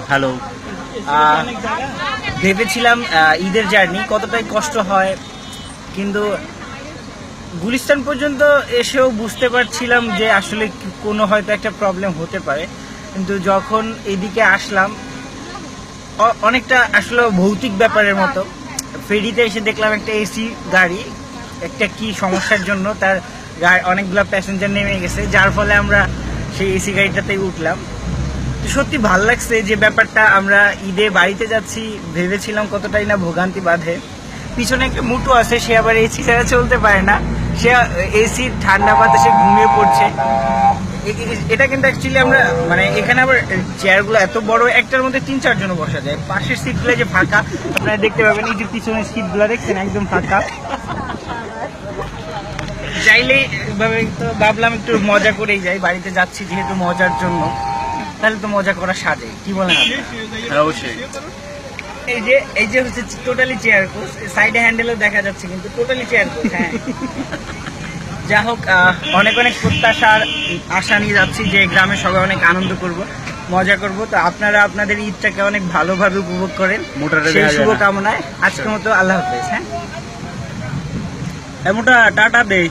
Hello. ভেবেছিলাম ঈদের journey কতটাই কষ্ট হয়, কিন্তু গুলিস্তান পর্যন্ত এসেও বুঝতে পারছিলাম যে আসলে কোনো হয়তো একটা প্রবলেম হতে পারে, কিন্তু যখন এদিকে আসলাম অনেকটা আসলে ভৌতিক ব্যাপারের মতো। ফেরিতে এসে দেখলাম একটা এসি গাড়ি একটা কি সমস্যার জন্য তার অনেকগুলো প্যাসেঞ্জার নেমে গেছে, যার ফলে আমরা সেই এসি গাড়িটাতেই উঠলাম। সত্যি ভাল লাগছে যে ব্যাপারটা আমরা ঈদে বাড়িতে যাচ্ছি ভেবেছিলাম কতটাই না ভোগান্তি বাঁধে। পিছনে একটা মুটু আছে, সে আবার এসি ছাড়া চলতে পারে না, সে এসি ঠান্ডা বাতাসে ঘুমিয়ে পড়ছে। এটা কিন্তু অ্যাকচুয়ালি আমরা মানে এখানে আবার চেয়ারগুলো এত বড়, একটার মধ্যে 3-4 জন বসা যায়। পাশের সিটগুলো যে ফাঁকা আপনারা দেখতে পাবেন, এই যে পিছনের সিটগুলো দেখছেন একদম ফাঁকা। চাইলেই এভাবে তো ভাবলাম একটু মজা করেই যাই, বাড়িতে যাচ্ছি যেহেতু মজার জন্য, তাহলে তো মজা করা সাজে, কি বলেন? অবশ্যই। এই যে হচ্ছে টোটালি চেয়ার কোচ, সাইডে হ্যান্ডেলও দেখা যাচ্ছে কিন্তু টোটালি চেয়ার কোচ। হ্যাঁ, যা হোক, অনেক অনেক প্রত্যাশার আশা নিয়ে যাচ্ছি যে গ্রামে সবাই অনেক আনন্দ করব, মজা করব। তো আপনারা আপনাদের ঈদটাকে অনেক ভালোভাবে উপভোগ করেন, সেই শুভকামনায় আজকের মতো আল্লাহ হাফেজ। হ্যাঁ, মোটা টাটা দেই।